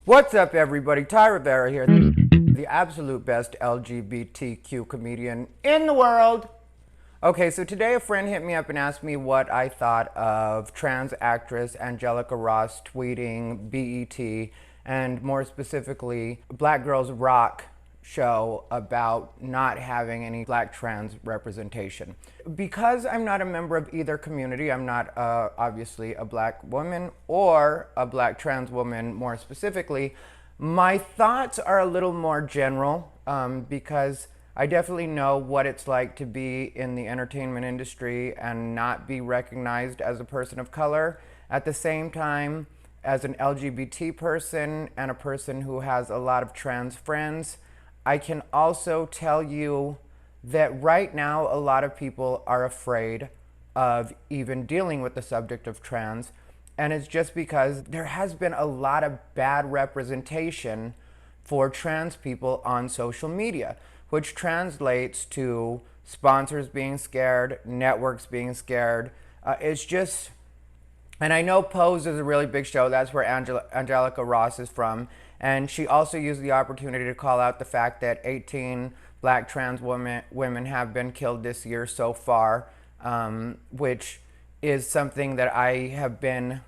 What's up, everybody? Rivera here, the absolute best LGBTQ comedian in the world. Okay, so today a friend hit me up and asked me what I thought of trans actress Angelica Ross tweeting BET, and more specifically, Black Girls Rock show about not having any black trans representation. Because I'm not a member of either community, I'm not obviously a black woman or a black trans woman more specifically, my thoughts are a little more general because I definitely know what it's like to be in the entertainment industry and not be recognized as a person of color. At the same time, as an LGBT person and a person who has a lot of trans friends, I can also tell you that right now a lot of people are afraid of even dealing with the subject of trans, and it's just because there has been a lot of bad representation for trans people on social media, which translates to sponsors being scared, networks being scared. It's just, and I know Pose is a really big show. That's where Angelica Ross is from. And she also used the opportunity to call out the fact that 18 black trans women have been killed this year so far, which is something that I have been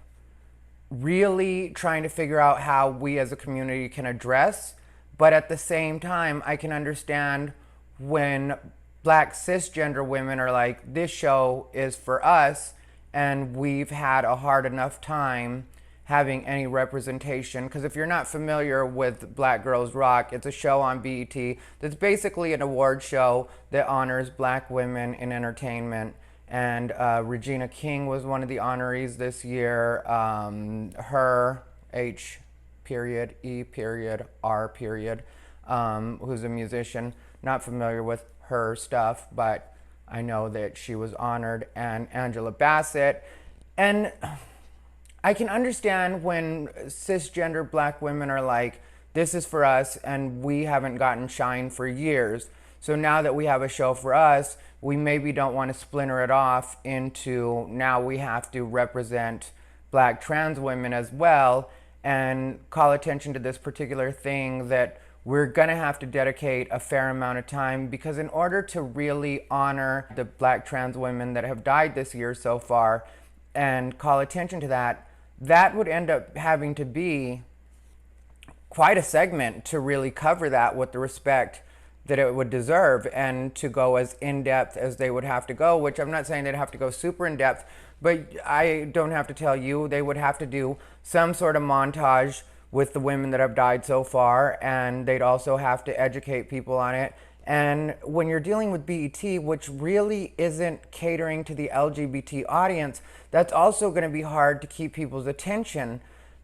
really trying to figure out how we as a community can address. But at the same time, I can understand when black cisgender women are like, this show is for us, and we've had a hard enough time having any representation. Because if you're not familiar with Black Girls Rock, it's a show on BET that's basically an award show that honors black women in entertainment. And Regina King was one of the honorees this year. Her, H period, E period, R period, who's a musician. Not familiar with her stuff, but I know that she was honored, and Angela Bassett. And I can understand when cisgender black women are like, this is for us, and we haven't gotten shine for years. So now that we have a show for us, we maybe don't want to splinter it off into now we have to represent black trans women as well and call attention to this particular thing that we're gonna have to dedicate a fair amount of time, because in order to really honor the black trans women that have died this year so far and call attention to that, that would end up having to be quite a segment to really cover that with the respect that it would deserve, and to go as in-depth as they would have to go, which I'm not saying they'd have to go super in-depth, but I don't have to tell you, they would have to do some sort of montage with the women that have died so far, and they'd also have to educate people on it. And when you're dealing with BET, which really isn't catering to the LGBT audience, that's also going to be hard to keep people's attention,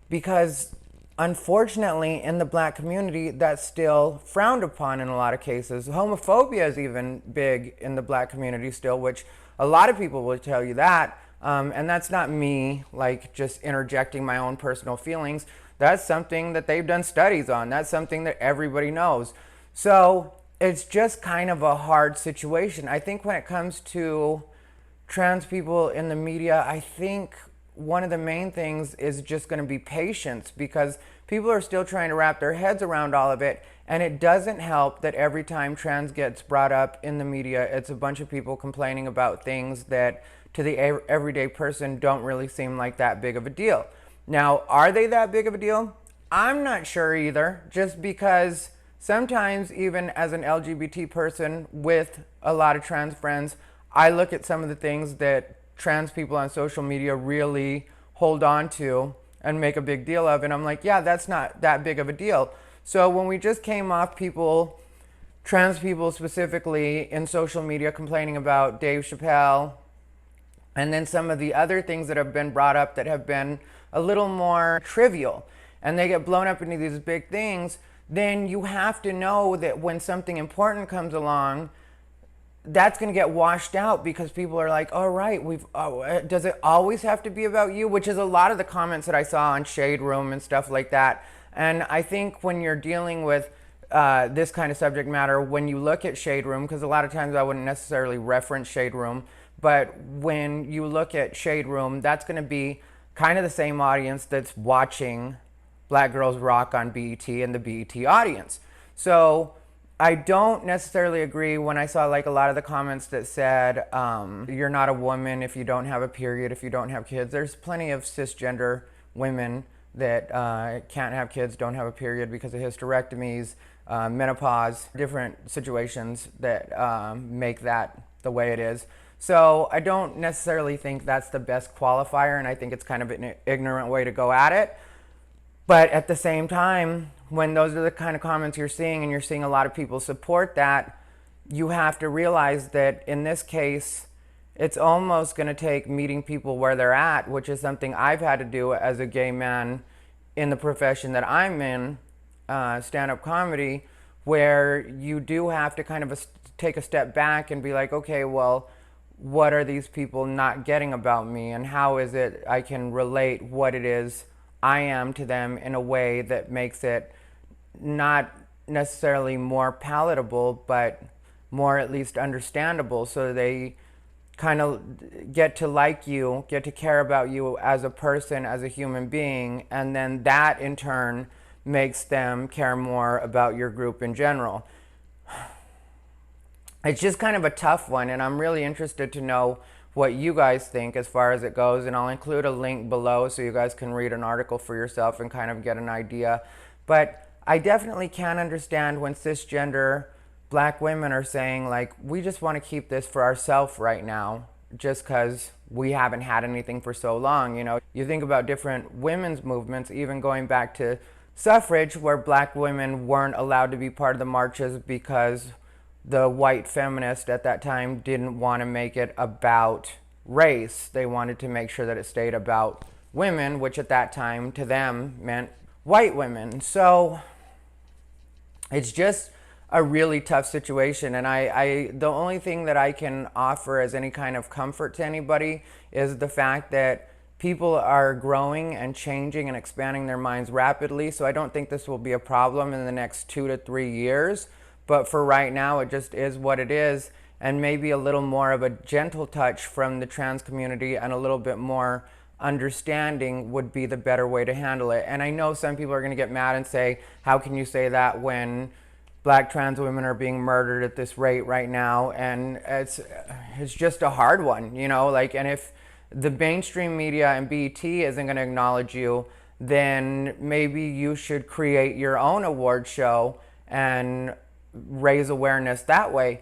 because unfortunately in the black community that's still frowned upon in a lot of cases. Homophobia is even big in the black community still, which a lot of people will tell you that. And that's not me like just interjecting my own personal feelings. That's something that they've done studies on. That's something that everybody knows. So it's just kind of a hard situation. I think when it comes to trans people in the media, I think one of the main things is just going to be patience, because people are still trying to wrap their heads around all of it. And it doesn't help that every time trans gets brought up in the media, it's a bunch of people complaining about things that to the everyday person don't really seem like that big of a deal. Now, are they that big of a deal? I'm not sure either, just because sometimes even as an LGBT person with a lot of trans friends, I look at some of the things that trans people on social media really hold on to and make a big deal of, and I'm like, yeah, that's not that big of a deal. So when we just came off people, trans people specifically in social media complaining about Dave Chappelle, and then some of the other things that have been brought up that have been a little more trivial, and they get blown up into these big things, then you have to know that when something important comes along, that's going to get washed out, because people are like, all right, does it always have to be about you? Which is a lot of the comments that I saw on Shade Room and stuff like that. And I think when you're dealing with this kind of subject matter, when you look at Shade Room, because a lot of times I wouldn't necessarily reference Shade Room, but when you look at Shade Room, that's going to be kind of the same audience that's watching Black Girls Rock on BET and the BET audience. So I don't necessarily agree when I saw like a lot of the comments that said, you're not a woman if you don't have a period, if you don't have kids. There's plenty of cisgender women that can't have kids, don't have a period because of hysterectomies, menopause, different situations that make that the way it is. So I don't necessarily think that's the best qualifier, and I think it's kind of an ignorant way to go at it. But at the same time, when those are the kind of comments you're seeing and you're seeing a lot of people support that, you have to realize that in this case, it's almost going to take meeting people where they're at, which is something I've had to do as a gay man in the profession that I'm in, stand-up comedy, where you do have to kind of take a step back and be like, okay, well, what are these people not getting about me, and how is it I can relate what it is I am to them in a way that makes it not necessarily more palatable, but more at least understandable, so they kind of get to like you, get to care about you as a person, as a human being, and then that in turn makes them care more about your group in general. It's just kind of a tough one, and I'm really interested to know what you guys think as far as it goes, and I'll include a link below so you guys can read an article for yourself and kind of get an idea. But I definitely can understand when cisgender Black women are saying, like, we just want to keep this for ourselves right now just because we haven't had anything for so long. You know, you think about different women's movements, even going back to suffrage, where Black women weren't allowed to be part of the marches because the white feminists at that time didn't want to make it about race. They wanted to make sure that it stayed about women, which at that time to them meant white women. So it's just a really tough situation, and I the only thing that I can offer as any kind of comfort to anybody is the fact that people are growing and changing and expanding their minds rapidly. So I don't think this will be a problem in the next 2 to 3 years. But for right now, it just is what it is, and maybe a little more of a gentle touch from the trans community and a little bit more understanding would be the better way to handle it. And I know some people are going to get mad and say, how can you say that when Black trans women are being murdered at this rate right now? And it's just a hard one, you know, like, and if the mainstream media and BET isn't going to acknowledge you, then maybe you should create your own award show and raise awareness that way,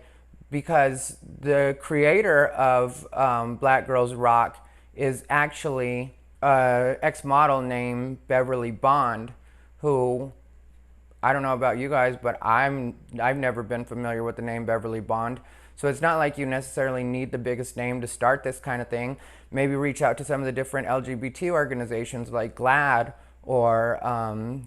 because the creator of Black Girls Rock is actually an ex-model named Beverly Bond, who, I don't know about you guys, but I've never been familiar with the name Beverly Bond. So it's not like you necessarily need the biggest name to start this kind of thing. Maybe reach out to some of the different LGBT organizations like GLAAD or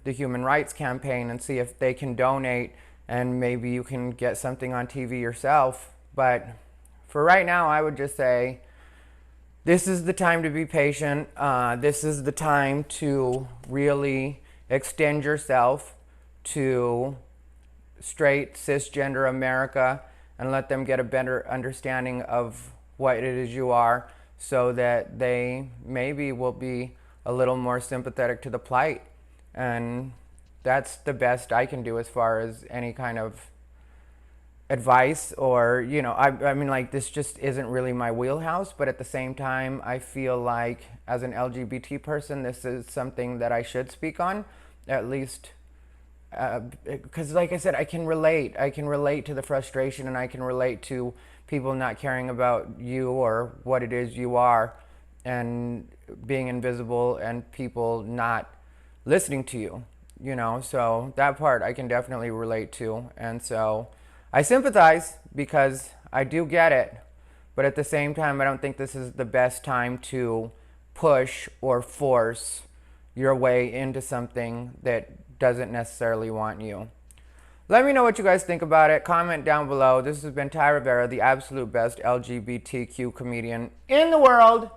the Human Rights Campaign and see if they can donate, and maybe you can get something on TV yourself. But for right now, I would just say this is the time to be patient. This is the time to really extend yourself to straight cisgender America and let them get a better understanding of what it is you are, so that they maybe will be a little more sympathetic to the plight. And that's the best I can do as far as any kind of advice, or, you know, I mean, like, this just isn't really my wheelhouse, but at the same time, I feel like as an LGBT person, this is something that I should speak on, at least, because like I said, I can relate to the frustration, and I can relate to people not caring about you or what it is you are, and being invisible, and people not listening to you, you know. So that part I can definitely relate to, and so I sympathize because I do get it, but at the same time, I don't think this is the best time to push or force your way into something that doesn't necessarily want you. Let me know what you guys think about it. Comment down below. This has been Ty Rivera, the absolute best LGBTQ comedian in the world.